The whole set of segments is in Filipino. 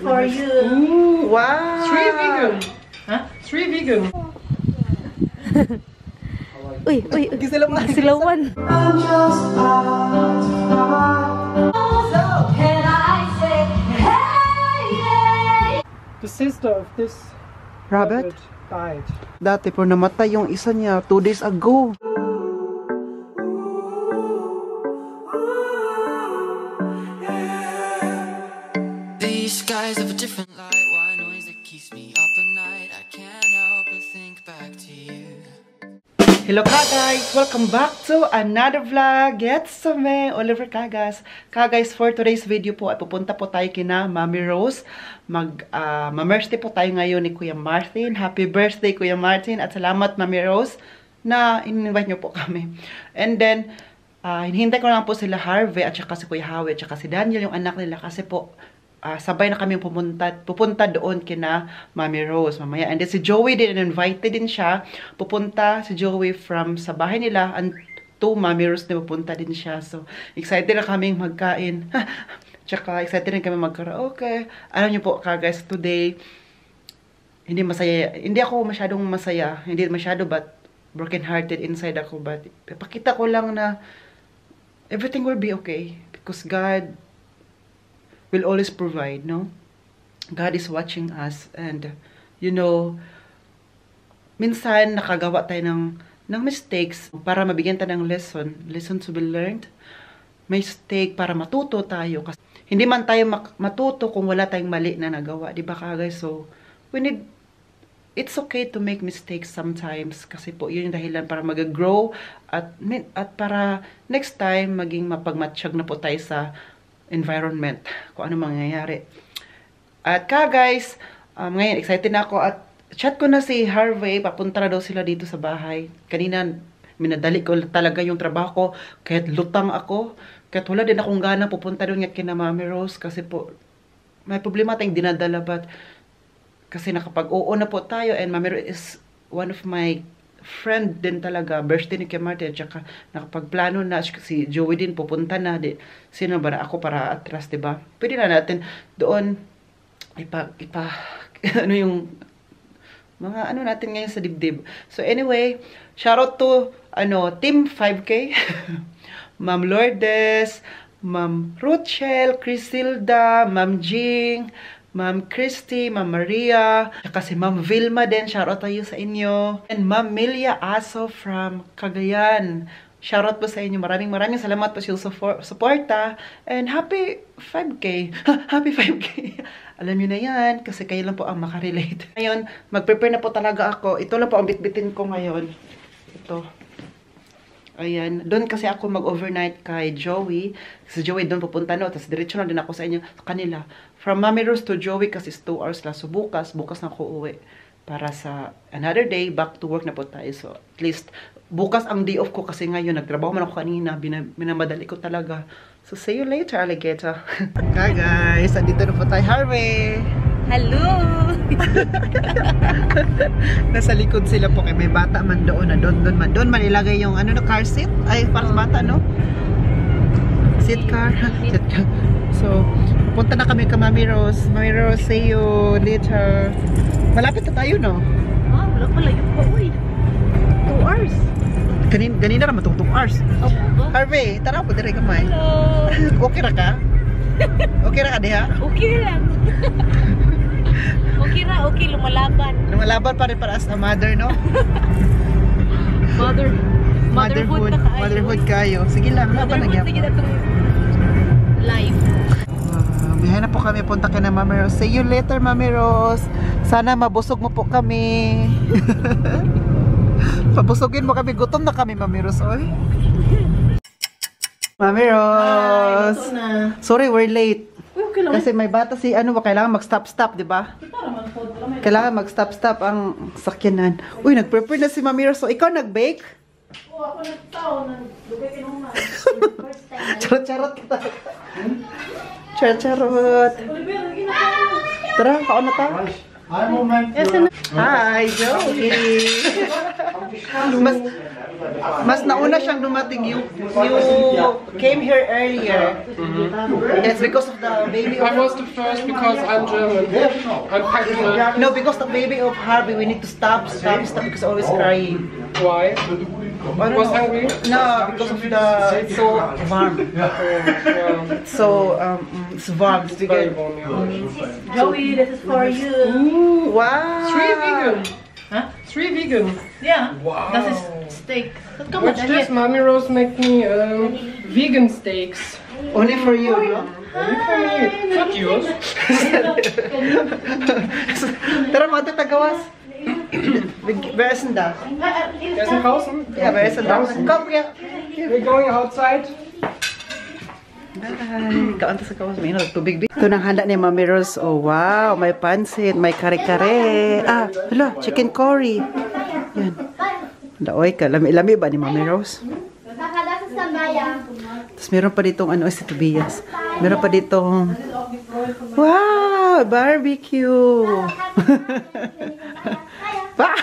for you. Ooh, wow. 3 vegan. Huh? 3 vegan. Uy. Gisilawan. Silawan. The sister of this Rabbit? died. Dati po namatay yung isa niya 2 days ago. These skies have a different light. Why noise that keeps me up at night? I can't help but think back to you. Hello guys! Welcome back to another vlog. It's me, Oliver Cagas. Guys, for today's video po ay pupunta po tayo kina Mami Rose. Ma-birthday po tayo ngayon ni Kuya Martin. Happy birthday Kuya Martin at salamat Mami Rose na in-invite niyo po kami. And then, hinihintay ko lang po sila Harvey at saka si Kuya Howie at saka si Daniel, yung anak nila, kasi po sabay na kami pupunta doon kina Mami Rose mamaya. And then si Joey din, invited din siya. Pupunta si Joey from sa bahay nila and to Mami Rose na pupunta din siya. So, excited na kaming magkain. Tsaka, excited rin kami magkaraoke. Alam niyo po, guys, today, hindi masaya. Hindi ako masyadong masaya. Hindi masyado, but broken-hearted inside ako. But, ipakita ko lang na everything will be okay. Because God will always provide, no? God is watching us, and you know, minsan nakagawa tayo ng mistakes para mabigyan tayo ng lesson to be learned. Mistake para matuto tayo, kasi hindi man tayo matuto kung wala tayong mali na nagawa, di ba guys? So it's okay to make mistakes sometimes, kasi po yun yung dahilan para mag-grow at para next time maging mapagmatsyag na po tayo sa environment, kung ano mangyayari. At guys, ngayon excited na ako at chat ko na si Harvey, papunta na daw sila dito sa bahay. Kanina, minadali ko talaga yung trabaho ko, kahit lutang ako, kahit wala din akong gana pupunta doon nga kina Mami Rose, kasi po, may problema tayong dinadala, but kasi nakapag-oo na po tayo, and Mami Rose is one of my friend din talaga, birthday ni Kuya Martin, at saka nakapagplano na si Joey din pupunta na. Sino ba na ako para atras, diba? Pwede na natin doon ano yung mga ano natin ngayon sa dibdib. So anyway, shout out to Team 5K, Ma'am Lourdes, Ma'am Rochelle, Crisilda, Ma'am Jing, Ma'am Christy, Ma'am Maria, kasi Ma'am Vilma din, shoutout tayo sa inyo. And Ma'am Milia Aso from Cagayan. Shoutout po sa inyo. Maraming salamat po sa suporta. And happy 5K. Happy 5K. Alam nyo na yan, kasi kayo lang po ang makarelate. Ngayon, mag-prepare na po talaga ako. Ito lang po ang bitbitin ko ngayon. Ito. Ayan. Doon kasi ako mag-overnight kay Joey. Si Joey doon pupunta, no? Tapos diretso na din ako sa inyo, kanila. From Mami Rose to Joey kasi 2 hours lang. So bukas na ako uwi. Para sa another day, back to work na po tayo. So at least, bukas ang day off ko kasi ngayon, nagtrabaho man ako kanina. Minamadali ko talaga. So see you later, alligator. Hi guys, andito na po tayo. Harvey! Hello! Nasa likod sila po, kay may bata man doon na doon man ilagay yung car seat ay para sa bata, no? Seat car. So punta na kami kay Mami Rose. Mami Rose, see you later. Malapit na tayo, no? Wala pala yung pa, uy. 2 hours. Ganina naman itong 2 hours. Harvey, tara po, dire kamay. Hello! Okay ra ka? Okay ra ka diha? Okay lang. Okay, lumalaban. Lumalaban pa rin para as a mother, no? Motherhood kayo. Sige lang, laban na gyapon. Sige na itong live. Bihay na po kami, punta ka na Mami Rose. See you later Mami Rose. Sana mabusog mo po kami. Pabusugin mo kami, gutom na kami Mami Rose, oy. Mami Rose. Sorry, we're late. Okay lang. Kasi may bata si kailangan mag-stop, di ba? Kailangan mag-stop ang sakyanan. Uy, nag-prepare na si Mami Rose. So, ikaw nag-bake? Oo, ako nagtao. Nag-bake inuman. First time. Charot kita. Charot. Tara, kaon na ta. Hi, Joey! Mas nauna siyang dumating. You came here earlier. It's because of the baby I of... was the first because I'm German. I'm pregnant. No, because the baby of Harvey, we need to stop because always crying. Why? I don't Was know. hungry? No, because of the... It's so warm. So, it's warm. It's Very good. warm, yeah. Joey, this is for you. Ooh, wow! 3 vegan. Huh? 3 vegan. Yeah. Wow. Das ist Steak. Das kann man Watch this, Mommy Rose make me vegan steaks. Only for you, no? Only for me. Not yours. Tara, mga tagawas. Wer ist denn da? Wer ist draußen? Ja, wer ist denn da? Komm, ja. We're going outside. Kaunta sa kawas, may tubig. Ito nang handa ni Mami Rose. Oh, wow. May pansit, may kare-kare. Ah, hala, chicken curry. Yan. Laoy ka. Lami-lami ba ni Mami Rose? Tapos meron pa ditong, ano, si Tobias. Meron pa ditong, wow, barbecue. Pa!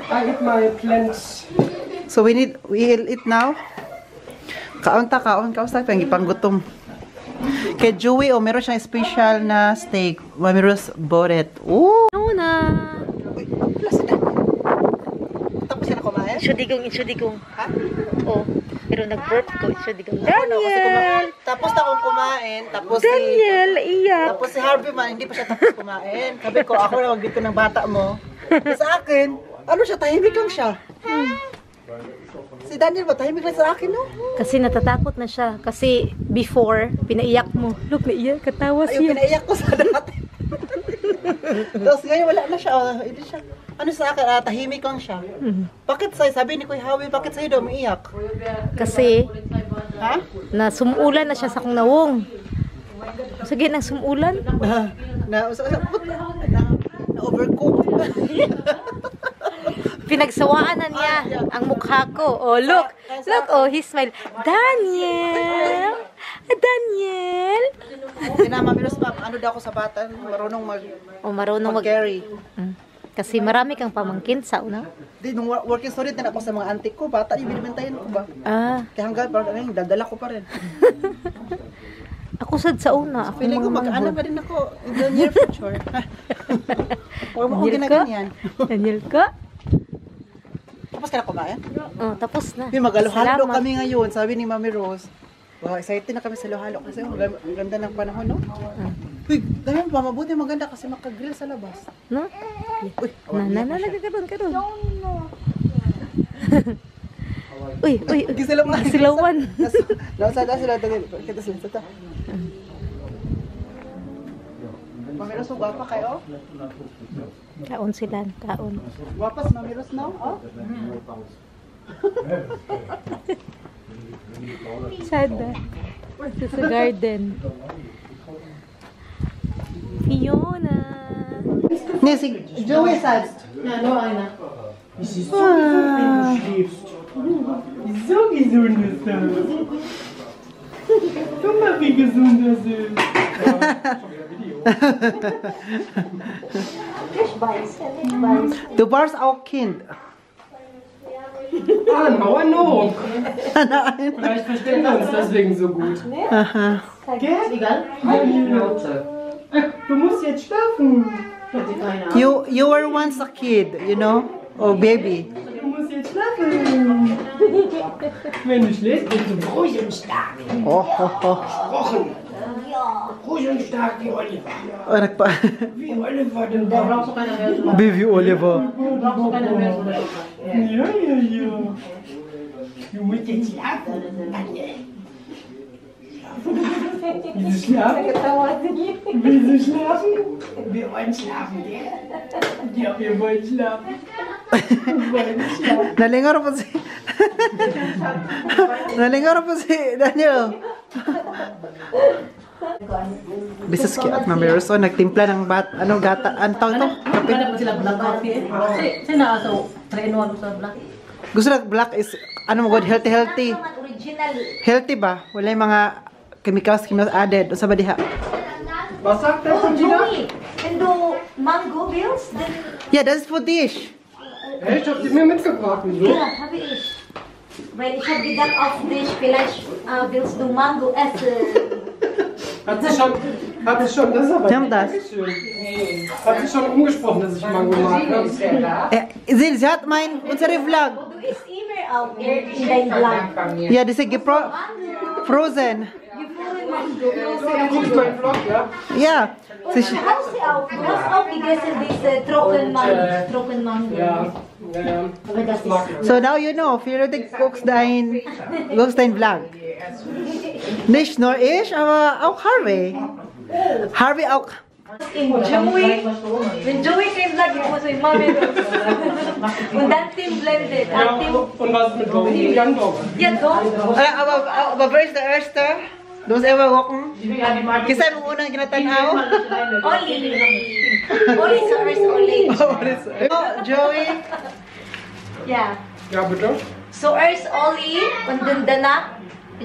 I eat my plants. So we'll eat now. Kaon sa pangipanggutom. Kay Joey, oh, meron siyang special na steak. Mami Rose bought it. Ooh! Ano na? Uy, wala sila. Tapos sila kumain? Insudigong. Ha? Oh, pero nag-burp ko, insudigong. Daniel! Tapos na akong kumain. Tapos Daniel, iyak. Tapos si Harvey man, hindi pa siya tapos kumain. Sabi ko, ako na dito ng bata mo. Sa akin, ano siya, tahimik lang siya. Si Daniel ba, tahimik lang sa akin, no? Kasi natatakot na siya. Kasi before, pinaiyak mo. Look, naiyak, katawa Ayun, siya. pinaiyak ko sa dati. Tapos ngayon, wala na siya. Oh, hindi siya. Ano sa akin, tahimik lang siya. Bakit sa'yo, sabi ni Kuya Howie, bakit sa'yo daw umiiyak? Kasi, Ha? nasumulan na siya sa kong nawong. Sige, nang sumulan. Na-overcook. Pinagsawaan na niya ang mukha ko. Oh, look. Look, oh, he smiled. Daniel! Daniel! Mami Rose, ano daw ako sa bata, marunong Oh, marunong mag-carry. Kasi marami kang pamangkin sa una. Di, nung working student din ako sa mga auntie ko, bata, yung binibentayan ko ba? Ah, Kaya hanggang, parang dadala ko pa rin. ako sad sa una. Ako Feeling ko, mag-anak pa rin ako in the near future. Huwag mo akong ginaganyan. Daniel ka? Tapos ka na kumain? Oh, tapos na. Mag-alohalo Salamat. kami ngayon, sabi ni Mami Rose. Wow, excited na kami sa lohalo kasi ang ganda ng panahon, no? Uy, ganyan pa, mabuti maganda kasi makagrill sa labas. No? Uy, Nagkakaroon. Uy. Gisilawan. Silawan. Nasada sila dali. Kita sila sa. Mami Rose, gwapa kayo? Kaon sila, kaon. Gwapas Mami Rose, no? Oh? Sada. Sa garden. Fiona. Ne, si Joey sad. No, einer. So gesund ist er. Guck mal, wie gesund er ist. Du warst auch Kind. Ah, ein Mauernok. Vielleicht verstehen wir uns deswegen so gut. Aha. Gell? Egal. Du musst jetzt schlafen. You were once a kid, you know? Oh, baby. Du musst jetzt schlafen. Wenn du schläfst, bist du ruhig und stark. Oh, oh, oh. Ruhig und stark wie Oliver. Oh, nagpa. Wie Oliver, den Brauchst du keine mehr. Baby Oliver. Brauchst du keine mehr. Ja. Du musst jetzt schlafen, Daniel. Willst du schlafen? Willst du schlafen? Wir wollen schlafen, gell? Ja, wir wollen schlafen. Wir wollen schlafen. Nalingar po si... Nalingar po si Daniel. This is cute, Mami Rose. Nagtimpla ng gata. Ano tawag ito? Kape? Kada pa sila black coffee. Kasi nasa 3-in-1 sa black. Gusto na black is, ano mo god, healthy. Original. Healthy ba? Wala yung mga chemicals added. Usa ba diha? Was sagt der Oh, von Gina? Joey, wenn du Mango willst, dann... Yeah, das ist für dich. Hey, ich hab die mir mitgebracht. Wieso? Ja, habe ich. Weil ich habe gedacht auf dich, vielleicht willst du Mango essen. Hat sie schon, das ist aber Wir haben das. schön. Hat sie schon umgesprochen, dass ich Mango mag. Ne? Sie hat unsere Vlog. Du isst immer auch in deinem Vlog. Ja, das ist frozen. Du guckst meinen Vlog, ja? Ja. Und du hast auch gegessen diese Trockenmango. Ja. Aber das ist... So now you know, Firutik guckst dein Vlog. Nicht nur ich, aber auch Harvey. Harvey auch. Joey, wenn Joey kein Vlog, ich muss mit Mami und dann Team blended. Ja, und was ist mit Domi? Jan Dog. Ja, doch. Aber wer ist der Erste? Du musst immer gucken. Kasi mo unang ginatanaw. Oli. Oli zuerst Oli. Oh, Joey. Ja. Ja, bitte? Zuerst Oli und dann danach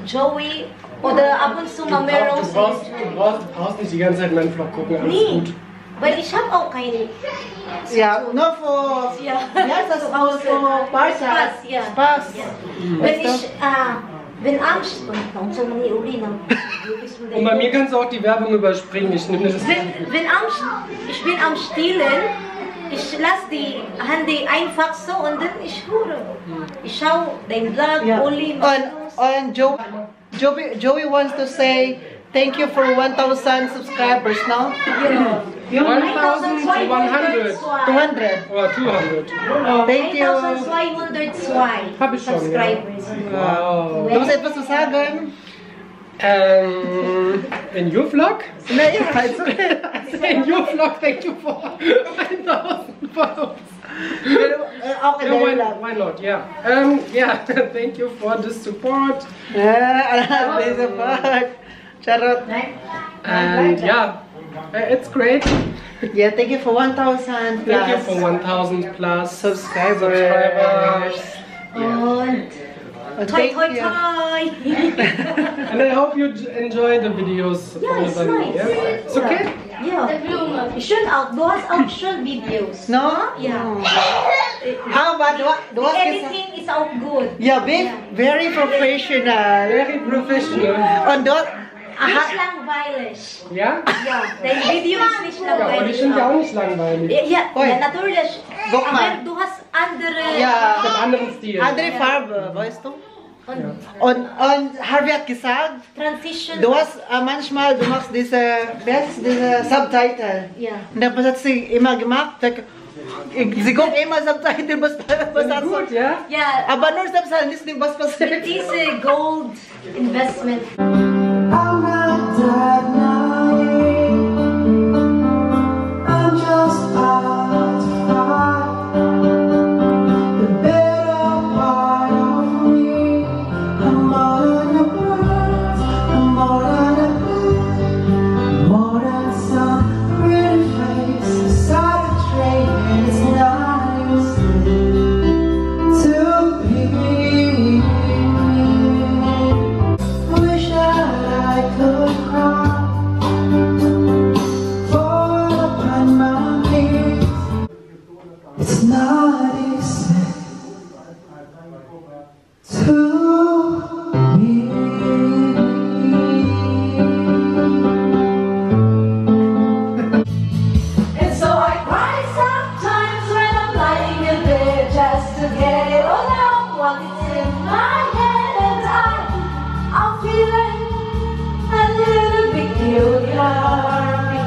Joey. Oder ab und zu mal Meryl. Du brauchst nicht die ganze Zeit meinen Vlog gucken, alles Nee, gut. weil ich habe auch keine. Ja, nur für... Ja. Ja, das ist auch für Spaß. Spaß, ja. Spaß. Wenn ich, wenn Angst, warum soll man nie Uli noch? Und bei mir kannst du auch die Werbung überspringen, ich nehme das. Wenn Angst, ich bin am Stillen, ich lasse die Handy einfach so und dann ich höre. Ich schaue den Vlog, Uli, And Joey wants to say thank you for 1,000 subscribers, no? 1100. 200. Oder 200. Thank you. 1202 Hab ich schon, ja. Subscribers. Wow. Du musst etwas zu sagen? In your vlog? Nee, ja, it's okay. In your vlog, thank you for 1000 follows. Auch in Yeah, der Vlog. why not? Yeah. Yeah. Thank you for the support. Diese Part. Charot. And yeah, it's great. Yeah, thank you for 1,000 plus. Thank you for 1000 plus subscribers. Und And toi thank toi you. toi. And I hope you enjoy the videos Yeah, from the it's family. nice. Yeah? It's okay? Ja, schön auch. Du hast auch schön Videos. No? Ja. How about du The hast gesagt? editing is auch gut. Yeah, very professional. Very professional. Und dort, Nicht langweilig. Ja? Ja, dein Video ist nicht Ja, aber die langweilig. sind ja auch nicht langweilig. Ja, Oi. ja, natürlich. Guck mal. Aber du hast andere... ja, Mit anderen Stil. andere Farbe, weißt du? Und Und Harvey hat gesagt, Transition. du hast manchmal, du machst diese Subtitle. Ja. Und dann hat sie immer gemacht, sie guckt immer Subtitle, was hat Gut, ja? Ja, aber nur Subtitle, nicht was passiert. diese Gold Investment. I'm not dead now. I'm just out to fight the better part of me. I'm more than a bird, I'm more than a bird, more than some pretty face beside a train, and it's not a mistake to be me. Wish that I could cry, fall upon my knees. It's not easy to be. And so I cry sometimes when I'm lying in bed just to get it all out while it's in my head, and I'm feeling a little peculiar.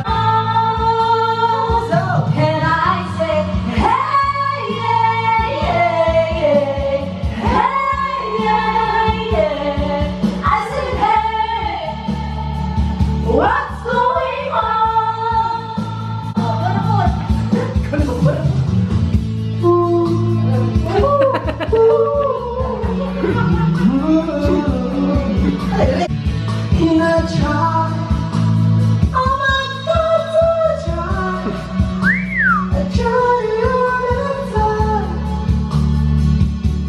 Oh, so can I say, hey, yeah, yeah, yeah, hey, yeah, yeah. I said, hey, what's going on? In a try, oh my God, to try, I try all the time.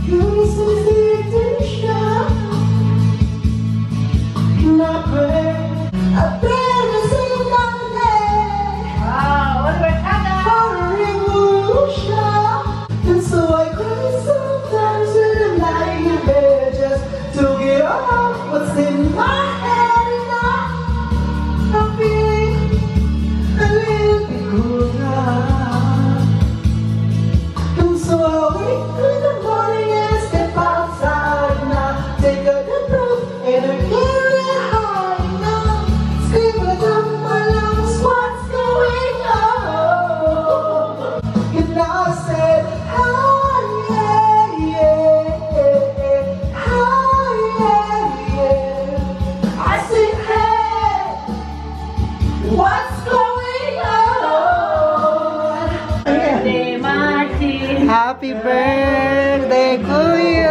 You listen to the edition, and I pray. I pray to see another day. Wow, Oliver Kaga! For a revolution. And so I cry sometimes when I'm lying in bed just to get off what's in my head. And I'm feeling a little bit cooler. And so I wake in the morning and step outside now. Take a deep breath and I get real high now. Scream at the top of my lungs, what's going on? And I said, hi, yeah, yeah, hi, yeah, yeah. I said, hey, what's going on? Birthday, Martin! Happy birthday to you.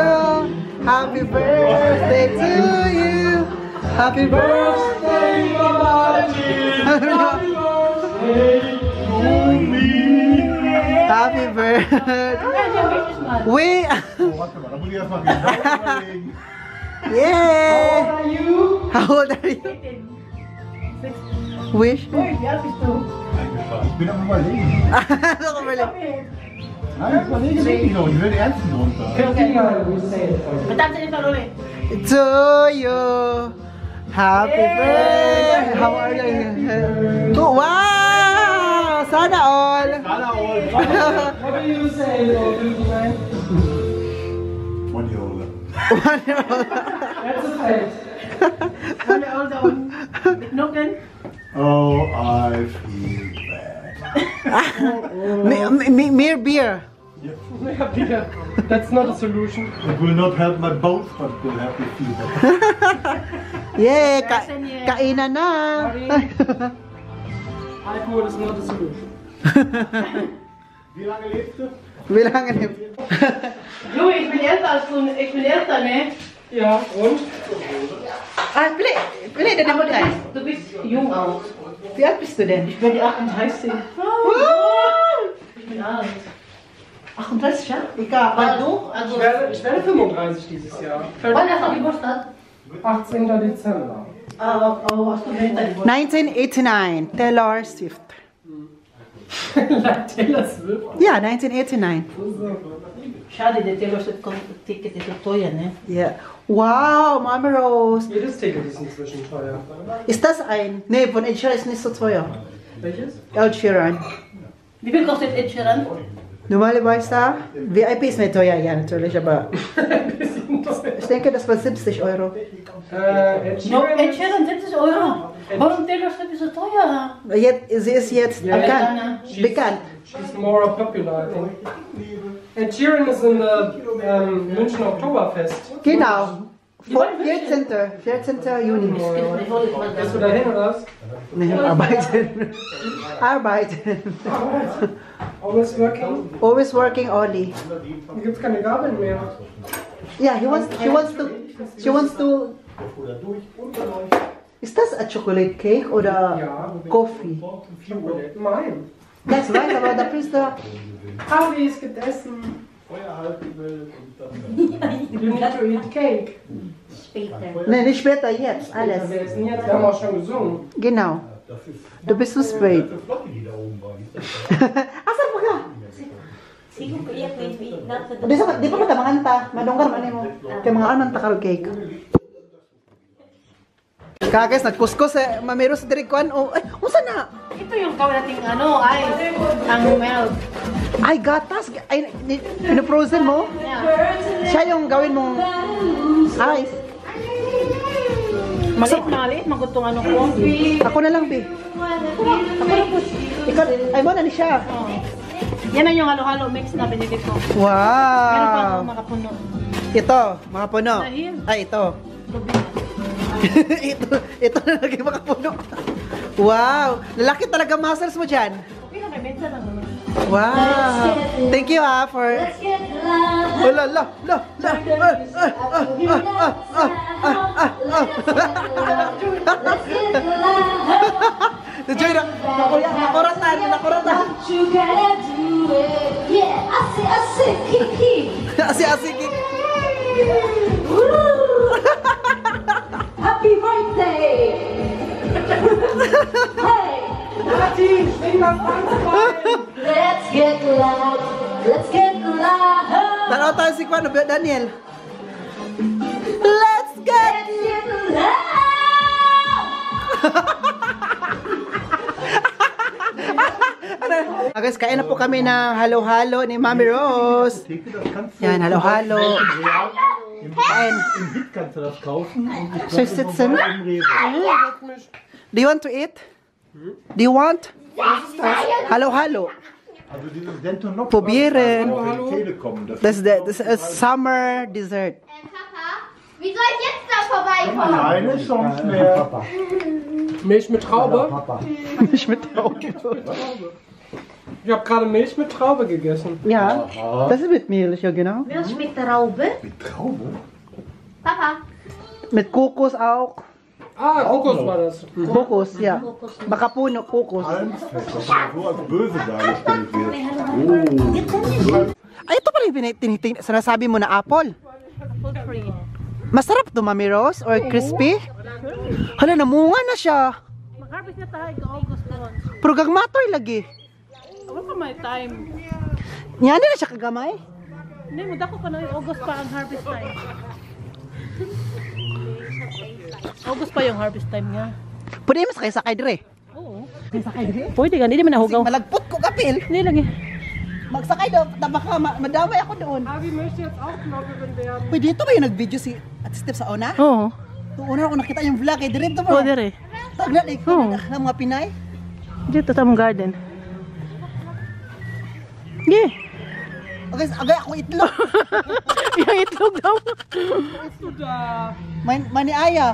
Happy birthday to you. Happy birthday, Happy birthday. We. Yeah. How are you? How old are you? Wish. Ich bin am Überlegen. Ano ka pala? Nein, überlege wirklich noch. Ich will die Ernsten runter. Matansin ito ulit. To you. Happy birthday. How are you? Oh, wow! Sana all. What do you say, old man? 1 year older. That's a fact. One year old on Bitnoken. Oh, I feel bad. Mere beer. That's not a solution. It will not help my bones, but it will help me feel better. Yeah, kainan na. Alcohol is not a solution. Wie lange lebst du? Bilangan niyo. Louis, ich bin älter als du. Ich bin älter, ne? Ja, und? Ah, pili na naman tayo. Du bist jung auch. Wie alt bist du denn? Ich bin die 38. Ich bin alt. 38 siya? Ikaw, du? Ich werde 35 dieses Jahr. Wann hast du Geburtstag? 18. Dezember. Oh, hast du älter Geburtstag? 1989, Taylor Swift. Taylor Swift. Yeah, 1989. Schade, der Taylor Swift-Ticket ist so teuer, ne? Yeah. Wow, Mama Rose. Jedes Ticket ist inzwischen teuer. Ist das ein? Nee, von Ed Sheeran ist nicht so teuer. Welches? Ed Sheeran. Wie viel kostet Ed Sheeran? Normalerweise, VIP ist nicht teuer, ja natürlich, aber ich denke, das war 70 Euro. Ed No, Sheeran Ed Sheeran 70 Euro. Warum Taylor Swift ist so teuer? Sie ist jetzt bekannt. She's more popular, I think. Ed Sheeran is in the München Oktoberfest. Genau. 14. Juni. Gehst du dahin oder was? Nee, arbeiten. Arbeiten. Always working? Always working only. Hier gibt's keine Gabeln mehr. Yeah, she wants to. Ist das a chocolate cake oder Ja, coffee? Nein. Das weiß, aber dafür ist da. Harvey ist gegessen. You need to eat cake. Später. Nee, nicht später, jetzt, alles. Wir essen jetzt, wir haben auch schon gesungen. Genau. Du bist zu spät. Flotte, die da oben war. Asa mo ka? Sige ko iya ko Di pa matamanganta. Madunggar man mo. Kaya mga anong takarog cake. Kaguys, nagkuskus eh. Mamero sa dirikuan. Oh, ay, unsa na? Ito yung gawin nating ano, ay, ang milk. Ay, gatas. Ay, pinoprosen mo? Yeah. Siya yung gawin mong ice. Maliit, magutong ano ko. Ako na lang, be. Ikaw, ay mo na ni siya. Oh. Yan na yung halo-halo mix na binili ko. Meron pa Wow. ako makapuno. Ito, mga puno. Dahil. Ay, ito. ito na lagi makapuno. Wow. Lalaki talaga muscles mo dyan. Okay na, may benta lang naman. Wow. Thank you for... Oh, la, la, la, la. Enjoy na. Nakuratan. You gotta do it. Yeah, I say, kiki. Asi-asi. Happy birthday. Hey, Martin, sing das Tanzbein! let's get loud. Let's get loud. Tanaw tayo si Juan, Daniel. Let's get... Let's get loud. Guys, kain na po kami ng halo-halo ni Mami Rose. Yan, halo-halo. Kain. Im Hit kannst du das kaufen. Und ich Soll ich sitzen? im Rewe. Do you want to eat? Do you want? Halo-halo. Also dieses Dentonop Probieren. Telekom. Das ist a summer dessert. Papa, wie soll ich jetzt da vorbeikommen? Keine Chance mehr. Papa. Milch mit Traube? Papa. Nicht mit Traube. Ich habe gerade Milch mit Traube gegessen. Ja, das ist mit Milch, ja genau. Milch mit Traube? Mit Traube? Papa, Mit Kokos auch. Ah, Kokos war das. Kokos, ja. Baka puno, Kokos. Almsfest, das so als böse dargestellt wird. Ay, ito pala yung sinasabi mo na apple. Masarap to, Mami Rose? Or crispy? Hala, namunga na siya. Mag-harvest na tayo sa August doon. Pero gagmatoy lagi. Wala pa may time. Yan na siya kagamay. Hindi, madako pa na yung August pa ang harvest time. August pa yung harvest time niya. Pwede mo sakay dire. Oo. Pwede ka, hindi naman nahugaw. Malagpot ko kapil. Hindi lang eh. Magsakay daw, baka madamay ako doon. Abi möchte jetzt auch Bloggerin werden. Pwede dito ba yung nag-video si at Step sa una? Oo. Una ako nakita yung vlog eh, direct to Oo, bro. dire. Taglat ikaw Oo. ng mga Pinay. Dito sa mong garden. Yeah. Okay, agay ako itlog. Yung itlog daw. Mani Aya.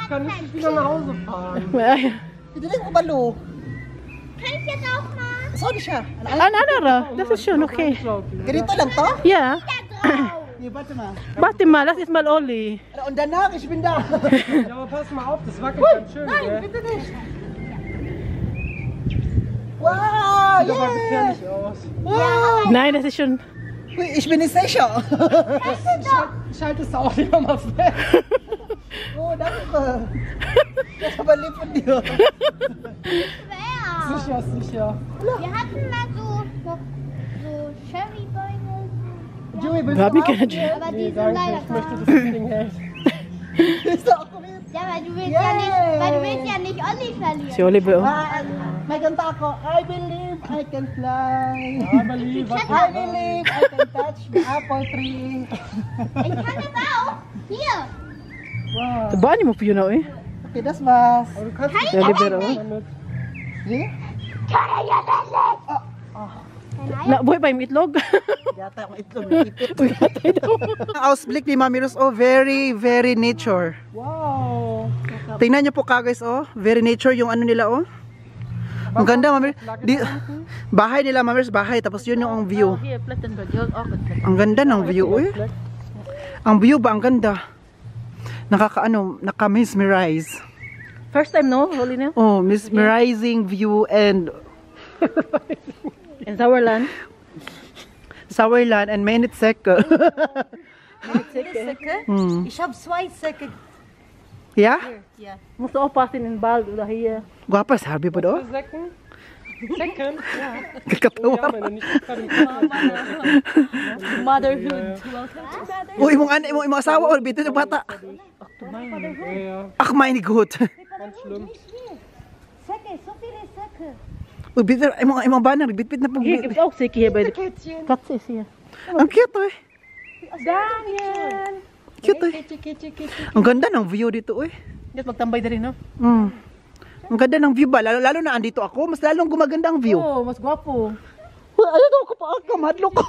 Kann ich wieder nach Hause fahren? Direct ko balo. kann ich jetzt auch mal? Saan siya? Anara, das ist schon okay. Ganito lang to? Ja. Yung bato na. Warte mal, lass es mal Oli. Und danach, ich bin da. Ja, aber pass mal auf, das wackelt ganz schön, gell? Bitte nicht. Wow, Sieht aber yeah. gefährlich aus. Wow. Nein, das ist schon... Uy, ich bin nicht sicher. Ich halte es auch wieder mal fest. Oh, danke. Das ist aber lieb von dir. Schwer. Sicher, sicher. Wir hatten mal so Cherrybäume, Joey, willst Wir haben du keine auch? aber die sind Danke, leider ich möchte, kaputt. dass das Ding hält. Willst du auch mit? Ja, weil du willst ja nicht Olli verlieren. Si Oli ba yun? May kanta ako. I believe I can fly. Aber lieber. I believe I can touch the apple tree. Ich kann das auch. Hier. Wow. Tabaan mo po yun eh. Okay, das war's. Aber du kannst Si Oli ba yun? damit. See? Na, buhay pa yung itlog. Yata akong itlog nakipit. Ausblick ni Mami Rose, oh, very, very nature. Wow. Tingnan niyo po guys, oh, very nature yung ano nila, oh. Ang ganda, Mami Rose. Bahay nila, Mami Rose, bahay. Tapos yun yung ang view. Ang ganda ng view, eh. Ang view ba, ang ganda. Naka-mesmerize. First time no, Oli na. Oh, mesmerizing view and In Sauerland. Sauerland and Menitsäcke. Ich habe 2 Säcke. Ja? Musst du aufpassen in den Ball oder hier. Guapa, sabi po do? Säcken? Säcken? Ja. Kakatawa. Ja, meine, nicht gerade im Kopf. Motherhood. O, imong asawa, o, bitin yung bata. Ja, ja, Ach, meine Gott. ganz schlimm. Säcke, so viele Säcke. O, bitin, imong banner, bitbit na po. Hier gibt es auch Säcke hier bei der Katze ist hier. Ang cute, eh. Daniel! Cute, eh. Ang ganda ng view dito, eh. Yes, magtambay na rin, no? Ang ganda ng view ba? Lalo na andito ako, mas lalong gumaganda ang view. Oo, mas gwapo. Ayaw daw ko pa ako, madlo ko.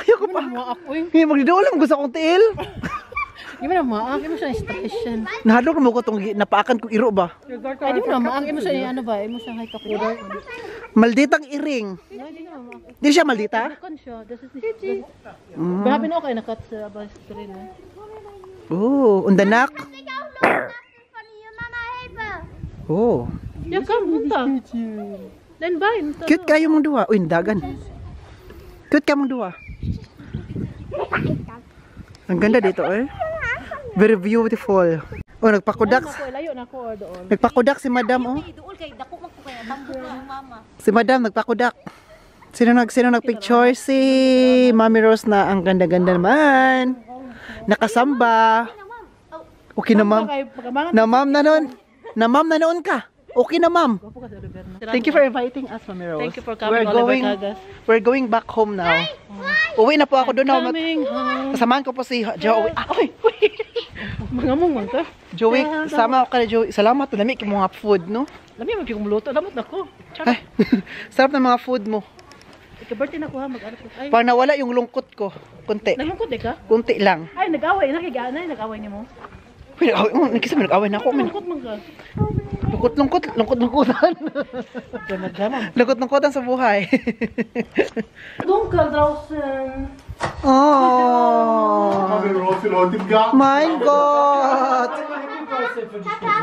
Ayaw ko pa. Maak, uy. Ngayon, magdidoon lang gusto kong tiil. Di mo na maak, di mo siya station. Nahadlok na mo ko itong napaakan kong iro ba? Ay, di mo na maak, di mo siya ano ba, di mo siya kapura. Malditang iring. Di siya maldita? Kan siya, das ist nicht. Wir haben auch eine Katze, aber ist drin. Oh, undanak. Ich auch loslassen von hier, Mama, Hilfe. Oh. Ja, komm, runter. Dein Bein. Cute kayo mong duwa. Uy, dagan. Cute ka mong duwa. Ang ganda dito, eh. Very beautiful. Oh, nagpakudak. Layo na ko doon. Nagpakudak si Madam, oh. Duol kay dako man ko kaya tambo ko ang mama. Si Madam nagpakudak. Sino nagpicture? Si Mami Rose na ang ganda-ganda naman. Nakasamba. Okay na, ma'am. Na ma'am na noon. Na ma'am na noon ka. Okay na, ma'am. Thank you for inviting us, Mami Rose. Thank you for coming, Oliver Cagas. We're going back home now. Uwi na po ako doon. Coming home. Kasamahan ko po si Joey. Uy! Mga mong ka. Joey, sama ako ka na Joey. Salamat, dami kay mga food, no? Lami mo piyong luto. Lamot na ko. Ay, sarap ng mga food mo. Ika-birthday na ko ha. Mag-anak ko. Ay, Parang nawala yung lungkot ko. Kunti. nalungkot eh ka? Kunti lang. Ay, nag-away. Nakigaan ay. Nag-away niyo mo. Uy, nag-away na ako. Nalungkot man ka. Lungkot-lungkotan. Lungkot-lungkotan sa buhay. Dunkel draußen. Oh, Mami Rose will heute im Garten. mein Gott. Papa,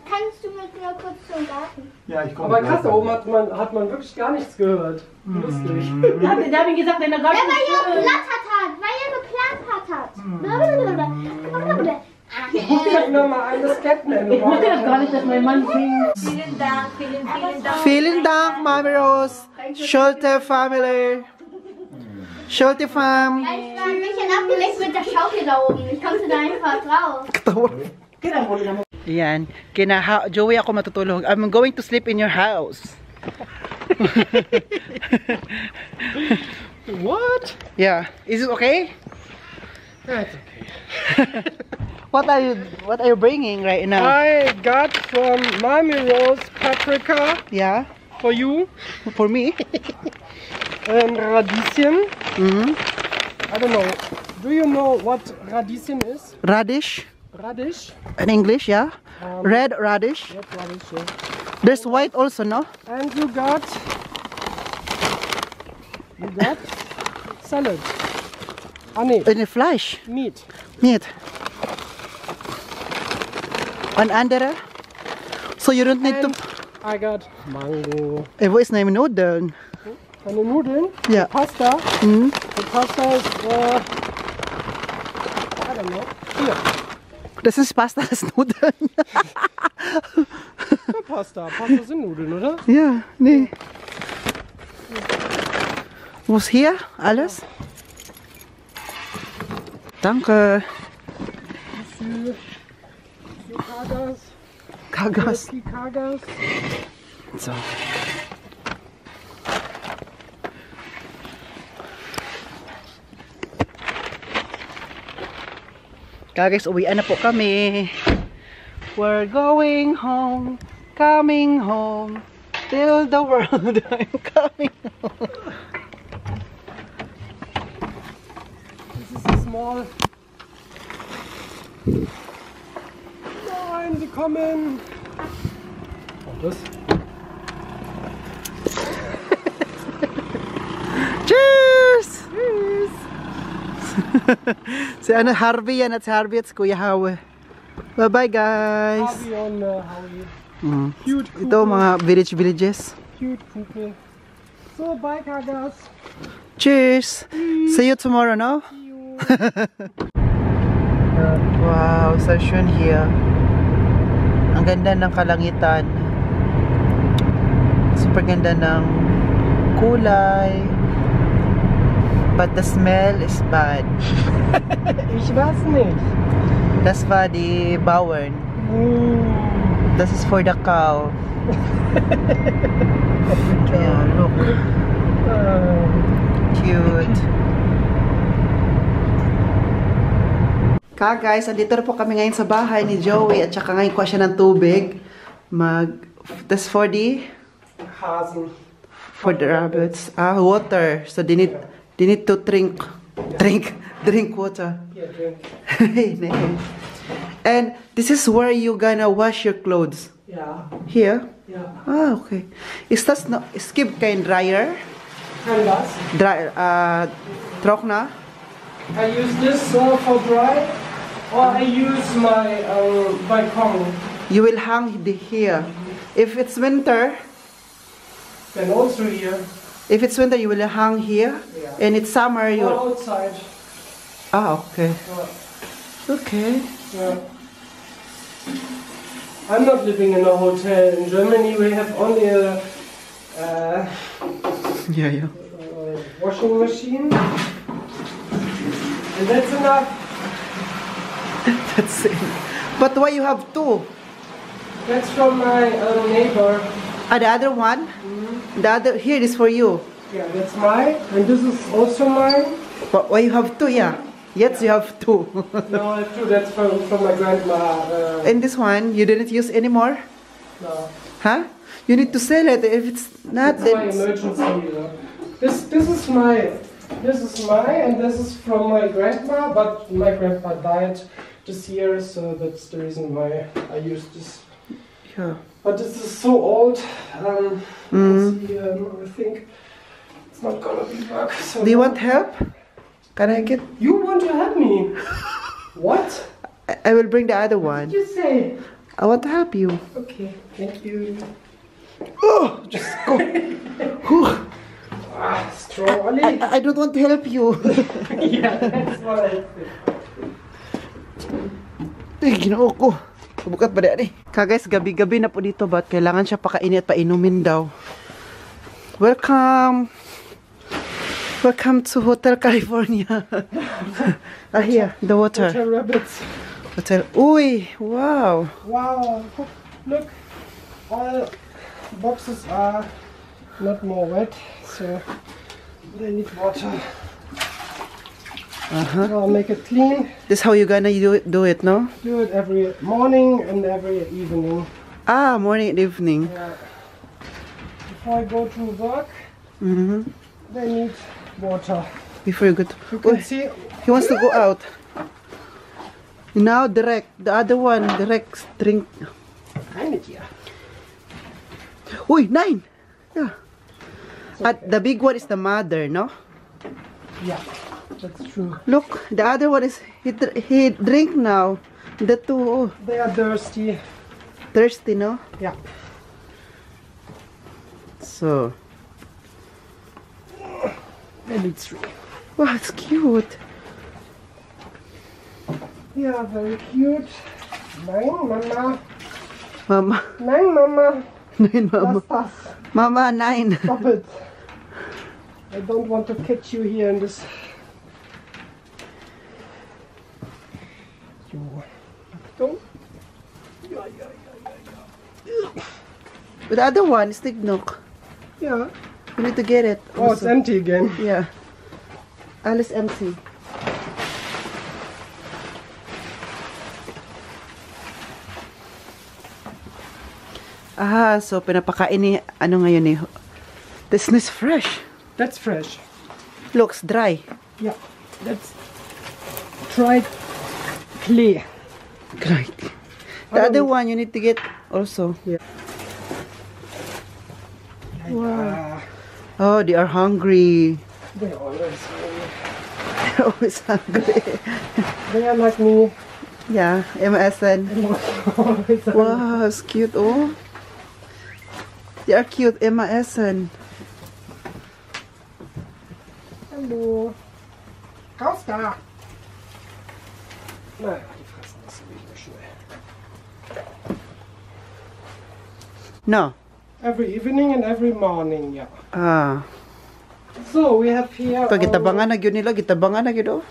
kannst du mit mir kurz zum Garten? Ja, ich komme. Aber krass, da oben hat man wirklich gar nichts gehört. Lustig. Da hab ich gesagt, wenn er gar Ja, weil ihr nicht... geblattert hat, weil ihr geplappert hat. Ich muss dir noch mal eines Ketten Ich wusste das gar nicht, dass mein Mann singt. Vielen Dank, vielen Dank. Vielen Dank, Mami Rose. Schulte Family. Schulte Fam. Ich war ein bisschen abgelenkt mit der Schaukel da oben. Ich konnte da einfach drauf. Yan. Joey ako matutulog. I'm going to sleep in your house. What? Yeah. Is it okay? That's okay. What are you bringing right now? I got from Mami Rose paprika Yeah. for you For me? and Radieschen. Mm-hmm. I don't know. Do you know what Radieschen is? Radish. Radish? In English, yeah. Red radish. Red radish, yeah. There's white also, no? And you got salad. Ah, nee, In the flesh. meat. Meat. An andere? So you don't need And to... I got mango. Wo ist eine Nudeln? Eine Nudeln. Ja. Pasta. Mhm. The pasta is, I don't know. Here. Das ist Pasta, das ist Nudeln. Ja, Pasta. Pasta sind Nudeln, oder? Ja, nee. Wo ist hier alles? Danke. Kagas. Kagas. Kagas. So. Guys, uwian na po kami. We're going home, coming home, till the world I'm coming home. This is a small. Nein, sie kommen. Oh, das. Cheers! Si Harvey yan at si Harvey at si Kuya Hawe. Bye-bye guys! Harvey on Howie. Cute couple. Ito mga villages. Cute couple. So, bye Kagas. Cheers! See you tomorrow, no? Wow, so schön here. Ang ganda ng kalangitan. Super ganda ng kulay. But the smell is bad. Ich weiß nicht. Das war die Bauern. Das ist for the cow. Yeah, look. Cute. Guys, andito na po kami ngayon sa bahay ni Joey at saka ngayon kuha siya ng tubig. That's for the Hasen. for the rabbits. Water. So they need to drink water. Here, drink. And this is where you gonna wash your clothes. Ja. Here? Ja. Okay. Is das no, es gibt kein Dryer? Kann das? Trockner? I use this for dry, or I use my balcony. You will hang here. If it's winter, Then also here. if it's winter, you will hang here. Yeah. And it's summer, you. Or outside. Okay. Yeah. Okay. Yeah. I'm not living in a hotel. In Germany, we have only a Yeah. washing machine, and that's enough. That's it. But why you have two? That's from my neighbor. The other one? The other here is for you. Yeah, that's mine, and this is also mine. But why you have two? Yeah. Yes, you have two. No, I have two. That's from my grandma. And this one you didn't use anymore? No. Huh? You need to sell it. If it's not, That's my then emergency. This is mine, and this is from my grandma. But my grandpa died this year, so that's the reason why I use this. yeah. But this is so old. Let's see, I think it's not gonna be work. So Do you want help? Can I get? You want to help me? What? I will bring the other one. Did you say? I want to help you. Okay, thank you. Oh, just go. Strong Ollie. I don't want to help you. Yeah, that's what I think. Ay, ginoo ko. Bukat ba na eh. Guys, gabi-gabi na po dito. But kailangan siya pakainin at painumin daw. Welcome. Welcome to Hotel California. Here, the water. Hotel rabbits. Hotel. Uy, wow. Wow, look. All boxes are not more wet, so they need water. I'll make it clean. This how you gonna do it, no? Do it every morning and every evening. Ah, morning and evening. Yeah. Before I go to work, they need water. Before you go to... You can Uy, see. he wants to go out. Now direct. The other one, direct drink. Uy, 9! Yeah. The big one is the mother, no? Yeah, that's true. Look, the other one is he drink now. The two, oh, They are thirsty. thirsty, no? Yeah. So, They need 3. wow, it's cute. Yeah, very cute. 9, Mama. Mama, 9, Mama. 9, Mama. Lass das. Mama, 9. Stop it. I don't want to catch you here in this. Don't. But the other one is Tignok. Yeah. You need to get it. Oh, it's also. empty again. Yeah. Alice empty. Ah, so pinapakain ni ano ngayon eh. This is fresh. That's fresh. Looks dry. Yeah. That's dried clay. Great. The other one you need to get also. Yeah. Wow. Oh, they are hungry. They're always hungry. They're always hungry. They are like me. Yeah, MSN. Always hungry. Wow, it's cute. Oh. They are cute, Emma Essen. Hallo. Raus da. Naja, die fressen das wieder schnell. No. Every evening and every morning, yeah. Ah. So we have here. Ito, gitabangan na yun nila. Gitabangan na yun. Oh.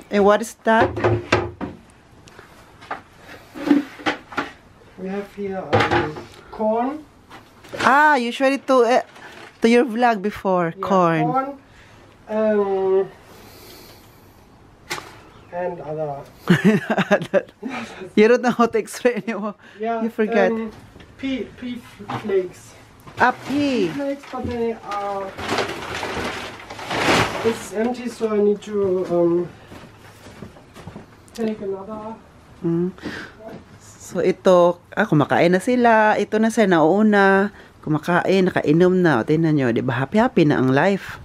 And what is that? We have here corn. Ah, you showed it to your vlog before. Yeah, Corn. And other. You don't know how to explain it. Yeah. You forget. Pea flakes. Ah, pea. Flakes, but they are. It's empty, so I need to take another. So ito, kumakain na sila. Ito na sila nauuna. Kumakain, nakainom na. O, tingnan nyo, di ba? Happy-happy na ang life.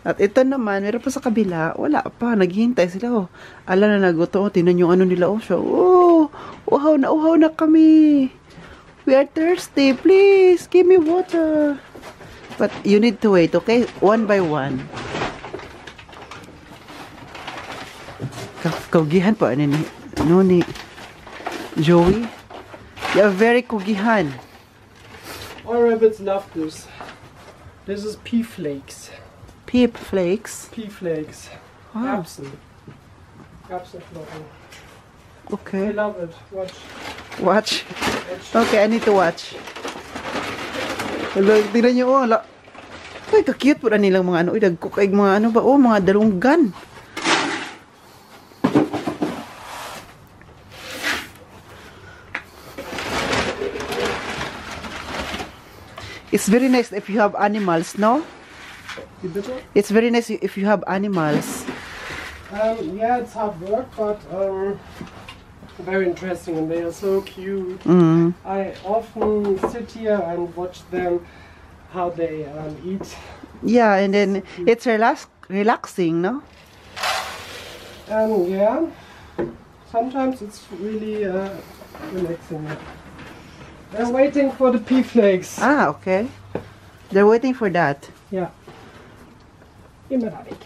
At ito naman, meron pa sa kabila. Wala pa, naghihintay sila. Oh. Ala na naguto. Oh, tingnan yung ano nila. Oh, siya. Oh, uhaw na kami. We are thirsty. Please, give me water. But you need to wait, okay? One by one. Kaugihan pa ni no ni Joey. You're very kugihan. All rabbits love this. This is pea flakes. Peep flakes. Pea flakes. Wow. Erbsen. Erbsenflocken. Okay. I love it. Watch. Watch. Okay, I need to watch. Hello, tingnan nyo, oh. Ay, ka-cute po na nilang mga ano. Uy, nagkukaig mga ano ba? Oh, mga dalunggan. It's very nice if you have animals, no? It's very nice if you have animals. Yeah, it's hard work, but very interesting, and they are so cute. I often sit here and watch them, how they eat. Yeah, and then it's relaxing, no? Yeah, sometimes it's really relaxing. They're waiting for the pea flakes. Ah, okay. They're waiting for that. Yeah. Immer da weg.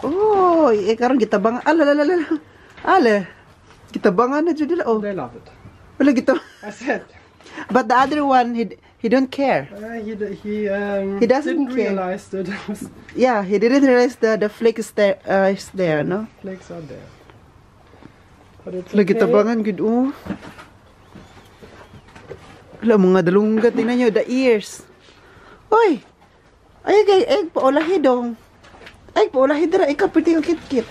Oh, karon gitabang ala. Gitabangan na jud nila, oh. They love it. Wala gitabang. I said. But the other one, he don't care. He doesn't didn't care. realize that Yeah, he didn't realize the flake is there, no? flakes are there. But it's Wala okay. gitabangan gud, oh. Wala mga dalunggat, tingnan nyo, the ears. Oy! Ay paulahi dong. Ay, paulahi dara, ikaw pwede yung kit-kit.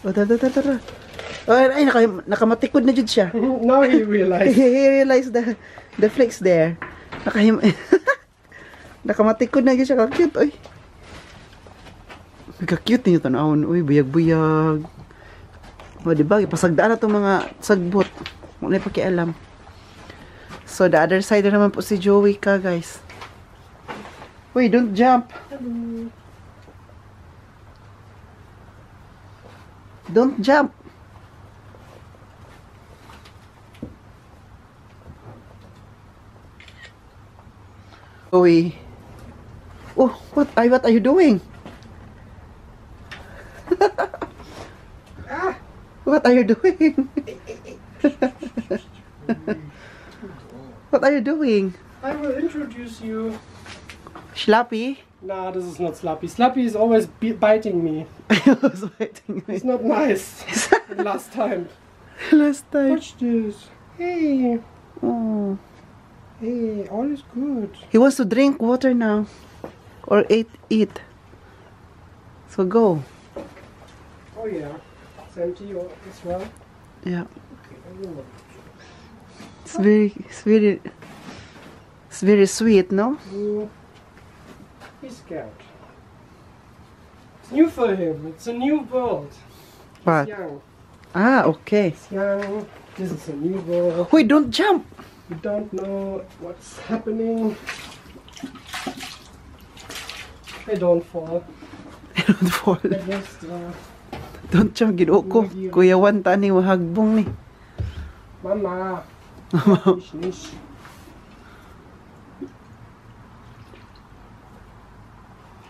O, tara. Ay, nakamatikod na jud siya. Now he realized. He realized the flakes there. Nakamatikod na jud siya, ka-cute, oy. Ka-cute niyo tanawon, oy, buyag-buyag. O, diba, ipasagdaan na itong mga sagbot. Wala pa kialam. So, the other side na naman po si Joey ka, guys. Wait, don't jump. Don't jump. Joey. Oh, what are you doing? What are you doing? What are you doing? I will introduce you. Schlappy? Nah, this is not Slappy. Slappy is always biting me. I was waiting. It's not nice. Last time. Last time. Watch this. Hey. Oh. Hey, all is good. He wants to drink water now. Or eat. So go. Oh yeah. It's empty as well. Yeah. Okay, I will not. It's very sweet, no? He's scared. It's new for him. It's a new world. What? He's young. Ah, okay. He's young. This is a new world. Wait, don't jump. You don't know what's happening. They don't fall. Don't fall. They just Don't jump, ginoo ko. Kuya Wan, tani, mahagbong ni. Mama. Ich nicht.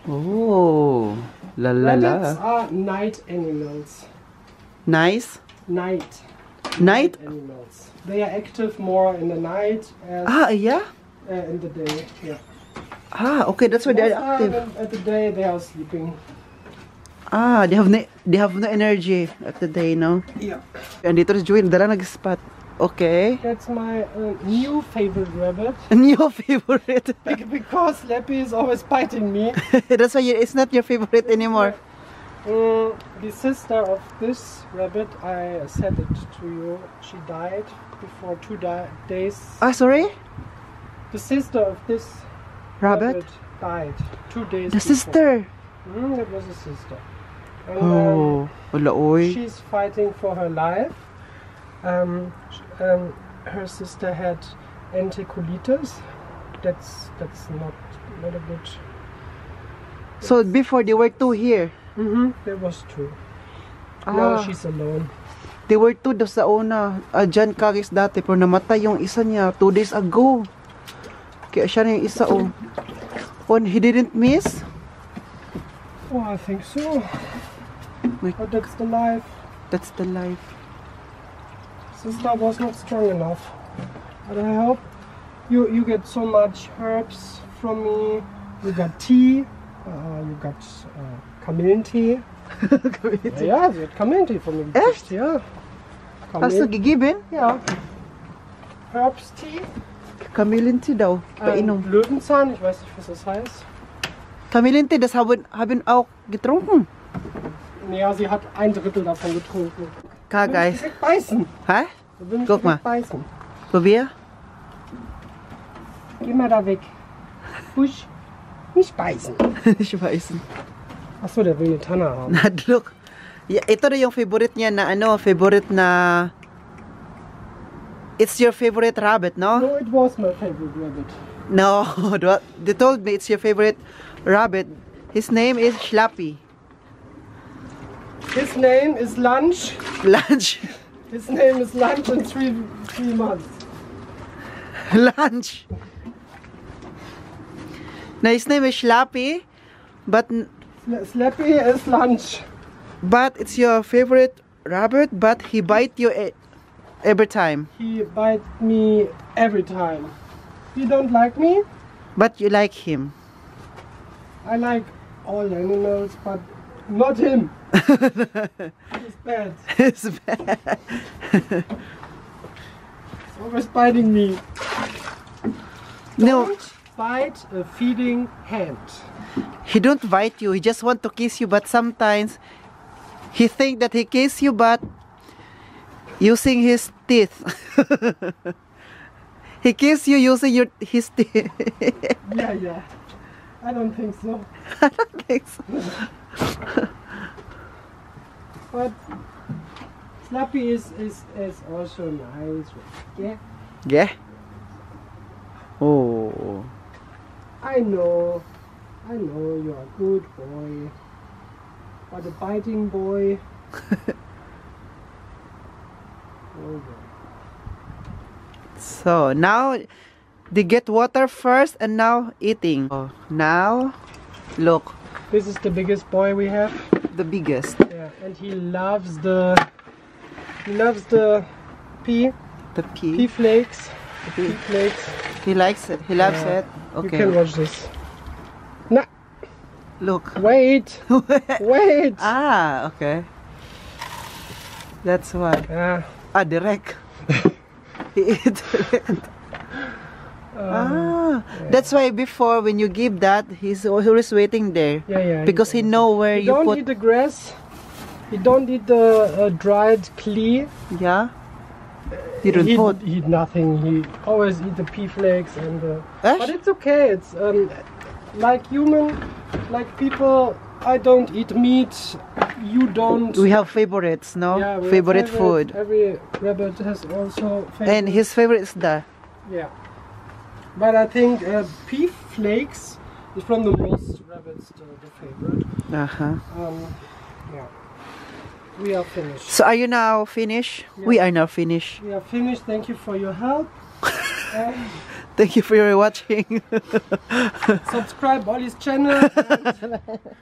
Oh, la la Rabbits la. are night animals. Nice. Night Night? animals. They are active more in the night as Ah, yeah? in the day. Yeah. Ah, okay, that's why they're Most active. time at the day they are sleeping. Ah, they have no energy at the day, no? Yeah. And dito si Joey, dala nag-spot. Okay. That's my new favorite rabbit. New favorite. Because Slappy is always biting me. That's why it's not your favorite anymore. The sister of this rabbit, I said it to you, she died before 2 days. Ah, sorry? The sister of this Rabbit? died 2 days The before. sister. That was a sister. And, Oh, wala oy. she's fighting for her life. Her sister had enterocolitis. That's not a good. So before they were two here. There was 2. Now Ah, she's alone. they were two daw sa una. Dyan kagis dati, pero namatay yung isa niya 2 days ago. Kaya siya na yung isa, oh. Oh, he didn't miss? Oh, I think so. But that's the life. That's the life. Sister was not strong enough. But I hope you get so much herbs from me. You got tea. You got Kamillentea. Ja, sie hat Kamillentea von mir gekriegt. Echt? Ja. Hast du gegeben? Ja. Herbs Tea. Kamillentea daw. Painom. Löwenzahn, ich weiß nicht, was das heißt. Kamillentea, das haben auch getrunken. Ja, sie hat 1/3 davon getrunken. Guys. Direkt beißen. Hä? Du willst Guck mal. direkt beißen. Probier. Geh mal da weg. Husch. Nicht beißen. Nicht beißen. Achso, der will eine Tanne haben. Look. Yeah, ito na yung favorite niya na ano, favorite na... It's your favorite rabbit, no? No, it was my favorite rabbit. No, they told me it's your favorite rabbit. His name is Schlappy. His name is Lunch. Lunch. His name is Lunch in 3 months. Lunch. Now his name is Schlappy, but Slappy is Lunch. But it's your favorite rabbit, but he bite you every time. He bites me every time. You don't like me? But you like him. I like all animals, but not him. He's bad. It's bad. He's always biting me. No, Don't bite a feeding hand. he don't bite you. He just want to kiss you, but sometimes he think that he kiss you, but using his teeth. He kiss you using his teeth. Yeah. I don't think so. I don't think so. But Slappy is also nice. Yeah. Yeah. Oh. I know you're a good boy. But a biting boy. Oh, boy. So now they get water first and now eating. Oh, now look, This is the biggest boy we have. the biggest. Yeah, and he loves the pea The pea pea. flakes. Pea flakes. He likes it. He loves Yeah. it. You Okay. can watch this. Nah, Look. wait, wait. Ah, okay. That's why. Yeah. Ah, direct. He eat direct. That's why before when you give that, he's always waiting there. Yeah. Because he know where He you don't put. eat the grass. He don't eat the dried clay. Yeah. You don't he put. eat nothing. He always eat the pea flakes and. Echt? But it's okay. It's like human, like people. I don't eat meat. You don't. We have favorites, no? Yeah, we have favorite food. Every rabbit has also favorite. And his favorite is the. Yeah. But I think pea flakes is from the most rabbits the favorite. Uh-huh. Yeah. We are finished. So are you now finished? Yeah. We are now finished. We are finished. Thank you for your help. And Thank you for your watching. subscribe Ollie's channel.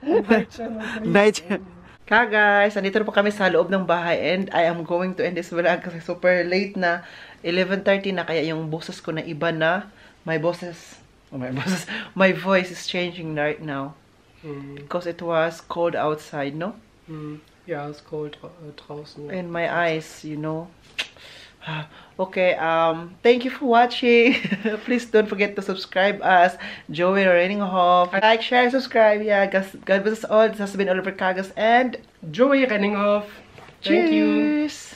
And my channel, please. Night. Guys, nandito na po kami sa loob ng bahay and I am going to end this vlog kasi super late na. 11:30 na kaya yung boses ko na iba na. My voice is changing right now. Because it was cold outside, no? Yeah, it's cold draußen. And my eyes, you know. Okay, thank you for watching. Please don't forget to subscribe us, Joey Renninghoff. Like, share, subscribe. Yeah, God bless us all. This has been Oliver Cagas and Joey Renninghoff. Thank you. cheers.